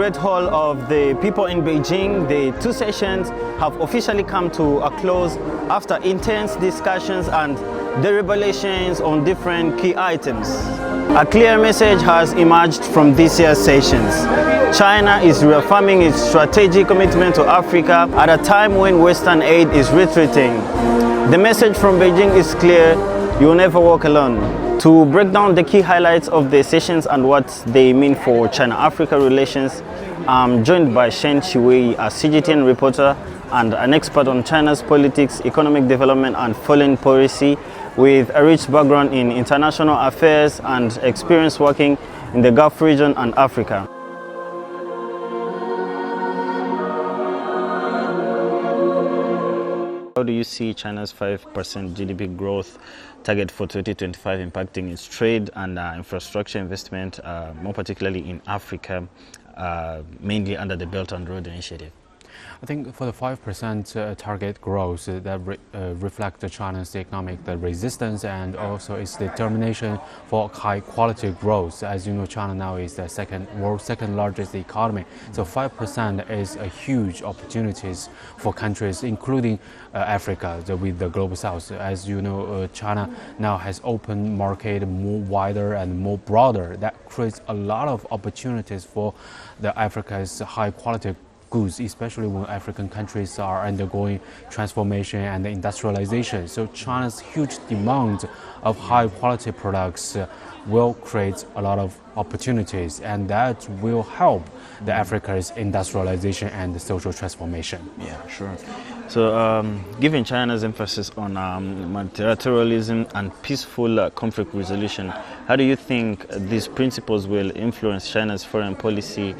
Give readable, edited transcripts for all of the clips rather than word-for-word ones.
great hall of the people in Beijing, the two sessions have officially come to a close after intense discussions and deliberations on different key items. A clear message has emerged from this year's sessions. China is reaffirming its strategic commitment to Africa at a time when Western aid is retreating. The message from Beijing is clear: you will never walk alone. To break down the key highlights of the sessions and what they mean for China-Africa relations, I'm joined by Shen Chiwei, a CGTN reporter and an expert on China's politics, economic development and foreign policy, with a rich background in international affairs and experience working in the Gulf region and Africa. How do you see China's 5% GDP growth target for 2025 impacting its trade and infrastructure investment, more particularly in Africa, mainly under the Belt and Road Initiative? I think for the 5% target growth, that reflects China's economic resistance and also its determination for high quality growth. As you know, China now is the world's second largest economy. So 5% is a huge opportunities for countries, including Africa, with the global south. As you know, China now has open market more wider and more broader. That creates a lot of opportunities for the Africa's high quality goods, especially when African countries are undergoing transformation and industrialization. So China's huge demand of high quality products will create a lot of opportunities, and that will help the Africa's industrialization and the social transformation. Yeah, sure. So given China's emphasis on multilateralism and peaceful conflict resolution, how do you think these principles will influence China's foreign policy,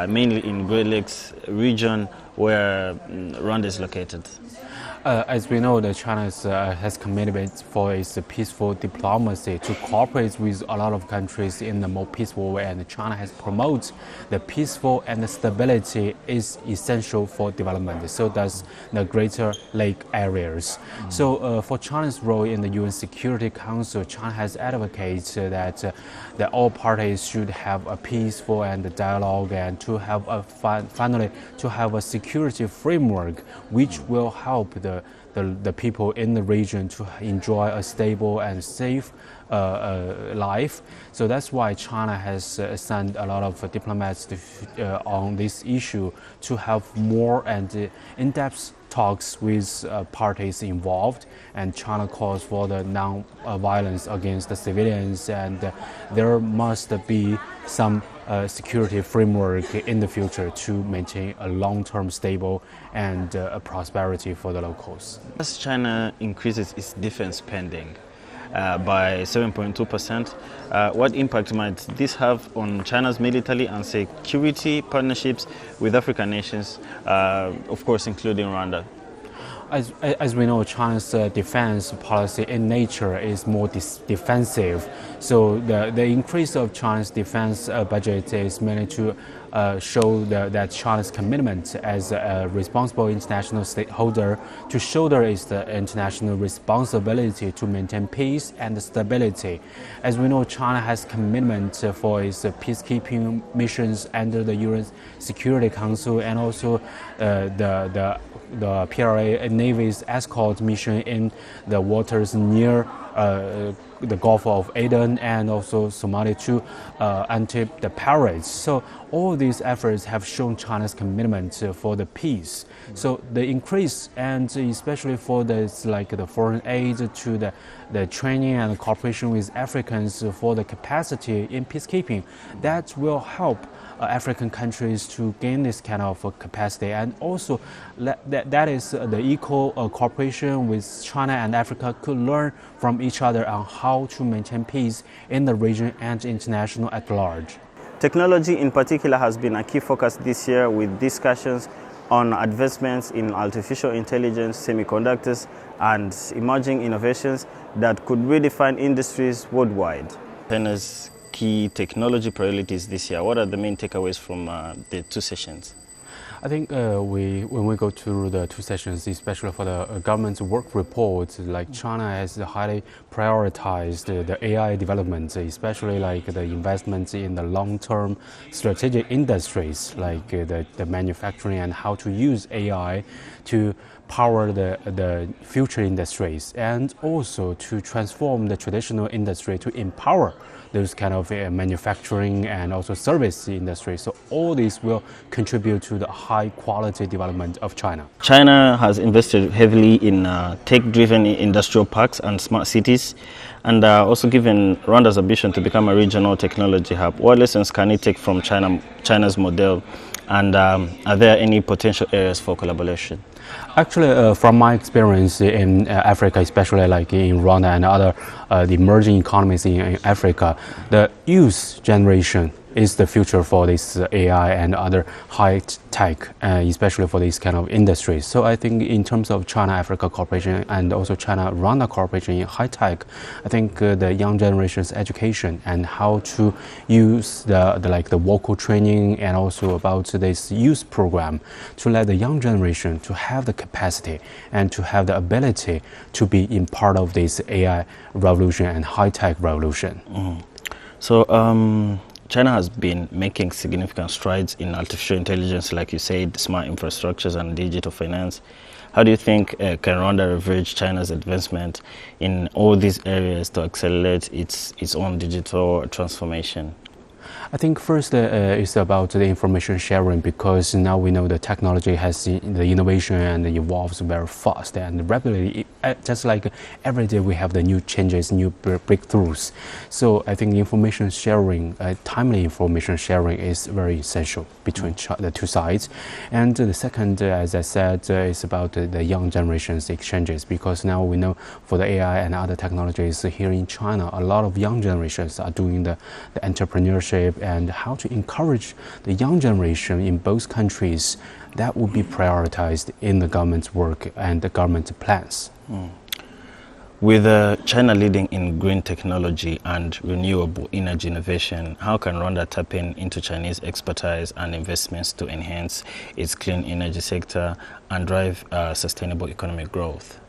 mainly in Great Lakes region where Rwanda is located? As we know, China has committed for its peaceful diplomacy to cooperate with a lot of countries in a more peaceful way, and China has promoted the peaceful and the stability is essential for development. So does the Greater Lake areas. So for China's role in the UN Security Council, China has advocated that all parties should have a peaceful and dialogue, and to have finally to have a security framework which will help the people in the region to enjoy a stable and safe life. So that's why China has sent a lot of diplomats on this issue to have more and in-depth talks with parties involved, and China calls for the non-violence against the civilians, and there must be some security framework in the future to maintain a long-term stable and prosperity for the locals. As China increases its defense spending by 7.2%, what impact might this have on China's military and security partnerships with African nations, of course including Rwanda? As we know, China's defense policy in nature is more defensive. So the increase of China's defense budget is mainly to show that China's commitment as a responsible international stakeholder to shoulder its international responsibility to maintain peace and stability. As we know, China has commitment for its peacekeeping missions under the UN Security Council, and also the PRA Navy's escort mission in the waters near the Gulf of Aden and also Somalia to anti the pirates. So all these efforts have shown China's commitment for the peace. So the increase, and especially for the foreign aid to the training and cooperation with Africans for the capacity in peacekeeping, that will help African countries to gain this kind of capacity, and also that is the equal cooperation with China and Africa could learn from each other on how to maintain peace in the region and international at large. Technology in particular has been a key focus this year, with discussions on advancements in artificial intelligence, semiconductors, and emerging innovations that could redefine industries worldwide. China's key technology priorities this year, what are the main takeaways from the two sessions? I think when we go through the two sessions, especially for the government's work report, like China has highly prioritized the AI development, especially like the investments in the long-term strategic industries, like the manufacturing and how to use AI to power the future industries, and also to transform the traditional industry to empower those kind of manufacturing and also service industry. So all these will contribute to the high quality development of China. China has invested heavily in tech-driven industrial parks and smart cities, and also given Rwanda's ambition to become a regional technology hub. What lessons can it take from China's model, and are there any potential areas for collaboration? Actually, from my experience in Africa, especially like in Rwanda and other the emerging economies in Africa, the youth generation is the future for this AI and other high tech, especially for these kind of industries. So I think in terms of China-Africa cooperation and also China-Rwanda cooperation in high tech, I think the young generation's education and how to use the vocal training and also about this youth program to let the young generation to have the capacity and to have the ability to be in part of this AI revolution and high tech revolution. So China has been making significant strides in artificial intelligence, like you said, smart infrastructures and digital finance. How do you think can Rwanda leverage China's advancement in all these areas to accelerate its own digital transformation? I think first it's about the information sharing, because now we know the technology has the innovation and it evolves very fast and rapidly. Just like every day we have the new changes, new breakthroughs. So I think information sharing, timely information sharing is very essential between the two sides. And the second, as I said, is about the young generation's exchanges, because now we know for the AI and other technologies here in China, a lot of young generations are doing the entrepreneurship, and how to encourage the young generation in both countries, that would be prioritized in the government's work and the government's plans. With China leading in green technology and renewable energy innovation, how can Rwanda tap into Chinese expertise and investments to enhance its clean energy sector and drive sustainable economic growth?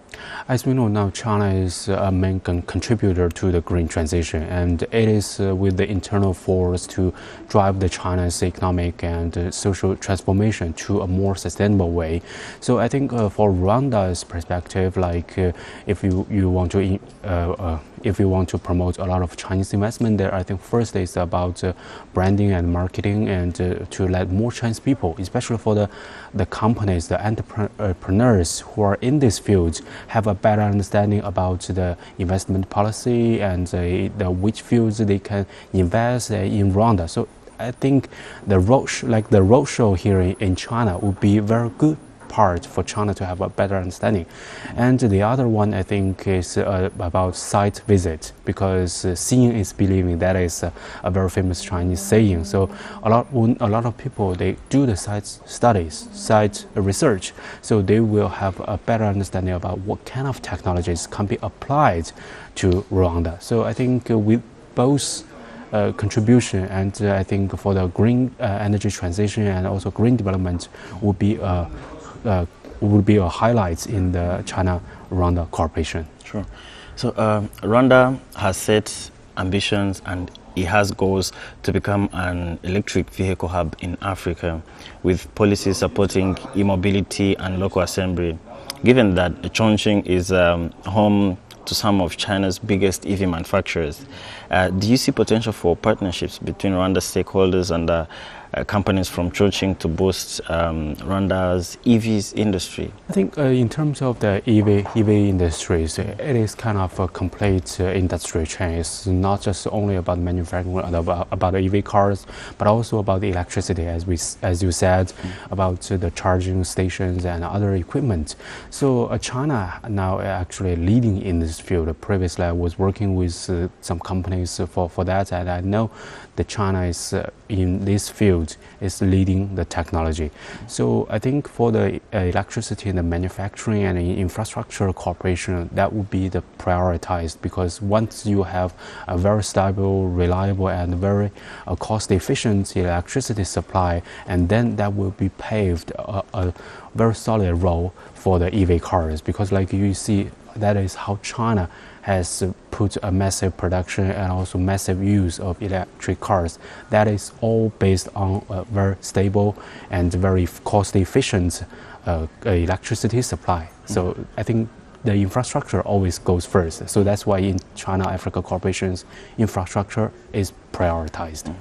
As we know now, China is a main contributor to the green transition, and it is with the internal force to drive the China's economic and social transformation to a more sustainable way. So I think for Rwanda's perspective, like if you want to promote a lot of Chinese investment there, I think first is about branding and marketing, and to let more Chinese people, especially for the companies, the entrepreneurs who are in this field, have a better understanding about the investment policy and which fields they can invest in Rwanda. So I think the roadshow here in China would be very good part for China to have a better understanding. And the other one, I think, is about site visit, because seeing is believing. That is a very famous Chinese saying. So a lot of people, they do the site studies, site research, so they will have a better understanding about what kind of technologies can be applied to Rwanda. So I think with both contribution, and I think for the green energy transition and also green development would be a highlight in the China-Rwanda cooperation. Sure. So Rwanda has set ambitions and it has goals to become an electric vehicle hub in Africa, with policies supporting e-mobility and local assembly. Given that Chongqing is home to some of China's biggest EV manufacturers, do you see potential for partnerships between Rwanda's stakeholders and companies from Chongqing to boost Rwanda's EVs industry? I think in terms of the EV industries, it is kind of a complete industry chain. It's not just only about manufacturing, about EV cars, but also about the electricity, as you said, about the charging stations and other equipment. So China now actually leading in this field. Previously, I was working with some companies for that, and I know that China is in this field is leading the technology. So I think for the electricity and the manufacturing and the infrastructure corporation, that would be the prioritized, because once you have a very stable, reliable, and very cost-efficient electricity supply, and then that will be paved a very solid role for the EV cars, because like you see, that is how China has put a massive production and also massive use of electric cars. That is all based on a very stable and very cost-efficient electricity supply. So I think the infrastructure always goes first. So that's why in China Africa Corporation's infrastructure is prioritized.